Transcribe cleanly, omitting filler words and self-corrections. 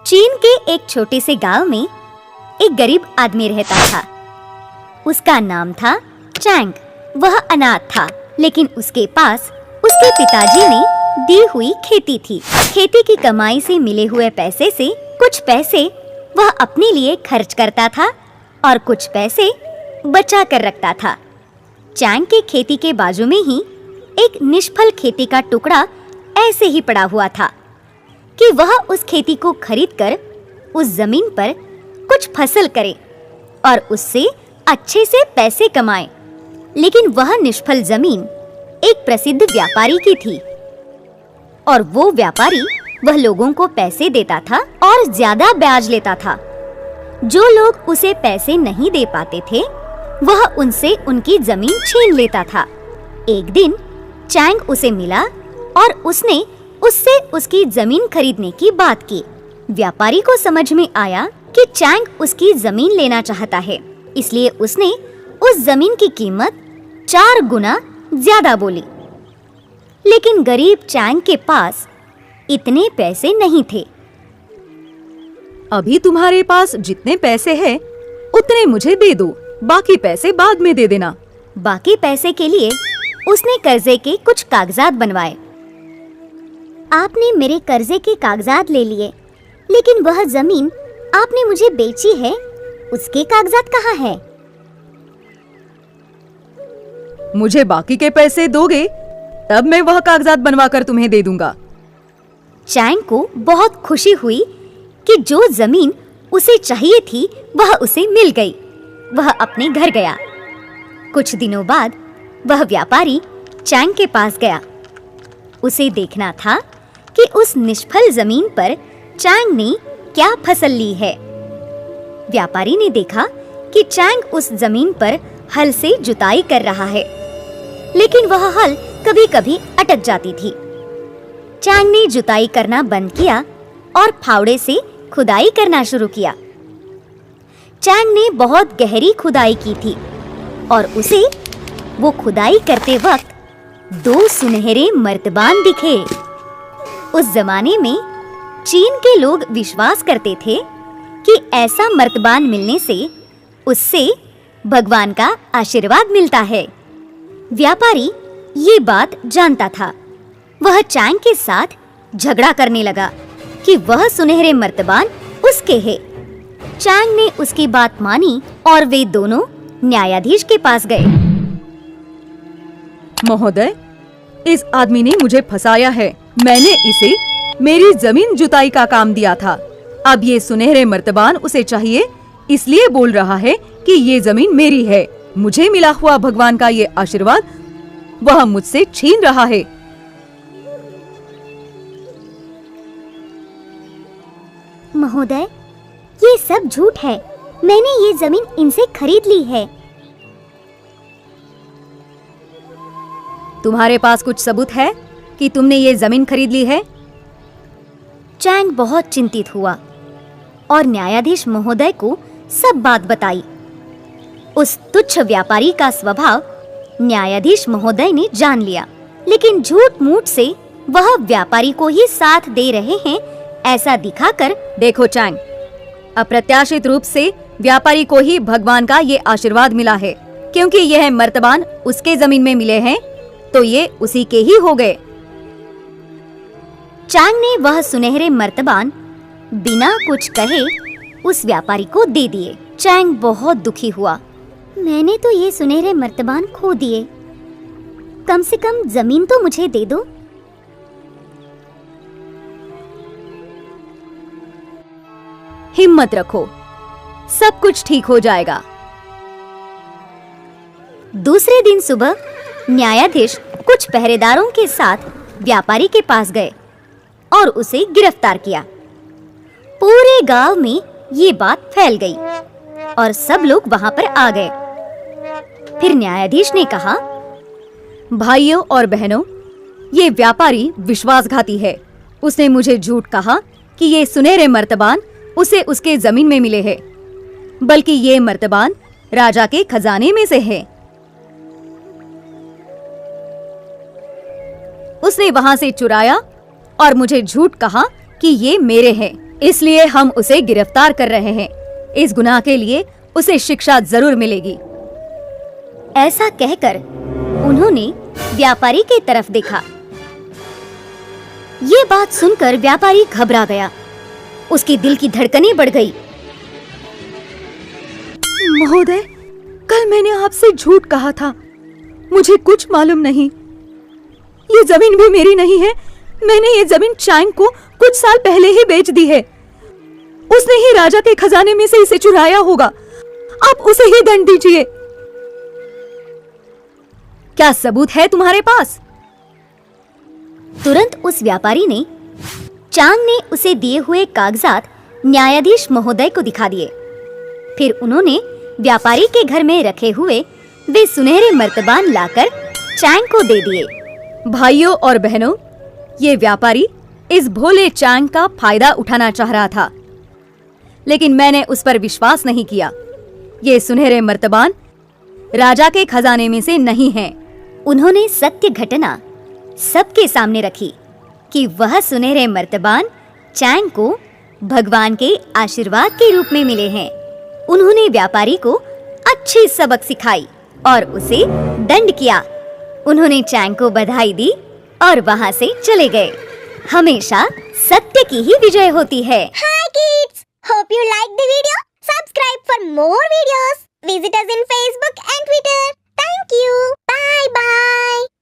चीन के एक छोटे से गांव में एक गरीब आदमी रहता था। उसका नाम था चैंग। वह अनाथ था, लेकिन उसके पास उसके पिताजी ने दी हुई खेती थी। खेती की कमाई से मिले हुए पैसे से कुछ पैसे वह अपने लिए खर्च करता था और कुछ पैसे बचा कर रखता था। चैंग के खेती के बाजू में ही एक निष्फल खेती का टुकड़ा ऐसे ही पड़ा हुआ था कि वह उस खेती को खरीदकर उस जमीन पर कुछ फसल करे और उससे अच्छे से पैसे कमाए। लेकिन वह निष्फल जमीन एक प्रसिद्ध व्यापारी की थी और वो व्यापारी वह लोगों को पैसे देता था और ज्यादा ब्याज लेता था। जो लोग उसे पैसे नहीं दे पाते थे, वह उनसे उनकी जमीन छीन लेता था। एक दिन चैंग उसे मिला और उसने उससे उसकी जमीन खरीदने की बात की। व्यापारी को समझ में आया कि चैंग उसकी जमीन लेना चाहता है, इसलिए उसने उस जमीन की कीमत 4 गुना ज्यादा बोली। लेकिन गरीब चैंग के पास इतने पैसे नहीं थे। अभी तुम्हारे पास जितने पैसे हैं, उतने मुझे दे दो, बाकी पैसे बाद में दे देना। बाकी पैसे के लिए उसने कर्जे के कुछ कागजात बनवाए। आपने मेरे कर्जे के कागजात ले लिए, लेकिन वह जमीन आपने मुझे बेची है, उसके कागजात कहाँ है? मुझे बाकी के पैसे दोगे, तब मैं वह कागजात बनवाकर तुम्हें दे दूंगा। चैंग को बहुत खुशी हुई कि जो जमीन उसे चाहिए थी वह उसे मिल गई। वह अपने घर गया। कुछ दिनों बाद वह व्यापारी चैंग के पास गया। उसे देखना था कि उस निष्फल जमीन पर चैंग ने क्या फसल ली है। व्यापारी ने देखा कि चैंग उस जमीन पर हल से जुताई कर रहा है, लेकिन वह हल कभी-कभी अटक जाती थी। चैंग ने जुताई करना बंद किया और फावड़े से खुदाई करना शुरू किया। चैंग ने बहुत गहरी खुदाई की थी और उसे वो खुदाई करते वक्त 2 सुनहरे मर्तबान दिखे। उस जमाने में चीन के लोग विश्वास करते थे कि ऐसा मर्तबान मिलने से उससे भगवान का आशीर्वाद मिलता है। व्यापारी ये बात जानता था। वह चैंग के साथ झगड़ा करने लगा कि वह सुनहरे मर्तबान उसके हैं। चैंग ने उसकी बात मानी और वे दोनों न्यायाधीश के पास गए। महोदय, इस आदमी ने मुझे फंसाया है। मैंने इसे मेरी जमीन जुताई का काम दिया था। अब ये सुनहरे मर्तबान उसे चाहिए, इसलिए बोल रहा है कि ये जमीन मेरी है। मुझे मिला हुआ भगवान का ये आशीर्वाद वह मुझसे छीन रहा है। महोदय, ये सब झूठ है। मैंने ये जमीन इनसे खरीद ली है। तुम्हारे पास कुछ सबूत है कि तुमने ये जमीन खरीद ली है? चैंग बहुत चिंतित हुआ और न्यायाधीश महोदय को सब बात बताई। उस तुच्छ व्यापारी का स्वभाव न्यायाधीश महोदय ने जान लिया, लेकिन झूठ मूठ से वह व्यापारी को ही साथ दे रहे हैं ऐसा दिखाकर। देखो चैंग, अप्रत्याशित रूप से व्यापारी को ही भगवान का ये आशीर्वाद मिला है, क्योंकि यह मर्तबान उसके जमीन में मिले हैं, तो ये उसी के ही हो गए। चैंग ने वह सुनहरे मर्तबान बिना कुछ कहे उस व्यापारी को दे दिए। चैंग बहुत दुखी हुआ। मैंने तो ये सुनहरे मर्तबान खो दिए, कम से कम जमीन तो मुझे दे दो। हिम्मत रखो, सब कुछ ठीक हो जाएगा। दूसरे दिन सुबह न्यायाधीश कुछ पहरेदारों के साथ व्यापारी के पास गए और उसे गिरफ्तार किया। पूरे गांव में ये बात फैल गई और सब लोग वहां पर आ गए। फिर न्यायाधीश ने कहा, भाइयों और बहनों, ये व्यापारी विश्वासघाती है। उसने मुझे झूठ कहा कि ये सुनहरे मर्तबान उसे उसके जमीन में मिले हैं, बल्कि ये मर्तबान राजा के खजाने में से है। उसने वहां से चुराया और मुझे झूठ कहा कि ये मेरे हैं। इसलिए हम उसे गिरफ्तार कर रहे हैं। इस गुनाह के लिए उसे शिक्षा जरूर मिलेगी। ऐसा कहकर उन्होंने व्यापारी की तरफ देखा। ये बात सुनकर व्यापारी घबरा गया। उसकी दिल की धड़कनें बढ़ गई। महोदय, कल मैंने आपसे झूठ कहा था। मुझे कुछ मालूम नहीं। ये जमीन भी मेरी नहीं है। मैंने ये जमीन चैंग को कुछ साल पहले ही बेच दी है। उसने ही राजा के खजाने में से इसे चुराया होगा। आप उसे ही दंड दीजिए। क्या सबूत है तुम्हारे पास? तुरंत उस व्यापारी ने चांग ने उसे दिए हुए कागजात न्यायाधीश महोदय को दिखा दिए। फिर उन्होंने व्यापारी के घर में रखे हुए वे सुनहरे मर्तबान लाकर चैंग को दे दिए। भाइयों और बहनों, ये व्यापारी इस भोले चैंग का फायदा उठाना चाह रहा था, लेकिन मैंने उस पर विश्वास नहीं किया। ये सुनहरे मर्तबान राजा के खजाने में से नहीं हैं। उन्होंने सत्य घटना सबके सामने रखी कि वह सुनहरे मर्तबान चैंग को भगवान के आशीर्वाद के रूप में मिले हैं। उन्होंने व्यापारी को अच्छी सबक सिखाई और उसे दंड किया। उन्होंने चैंग को बधाई दी और वहां से चले गए। हमेशा सत्य की ही विजय होती है। Hi kids! Hope you like the video. Subscribe for more videos. Visit us in Facebook and Twitter. Thank you. Bye bye.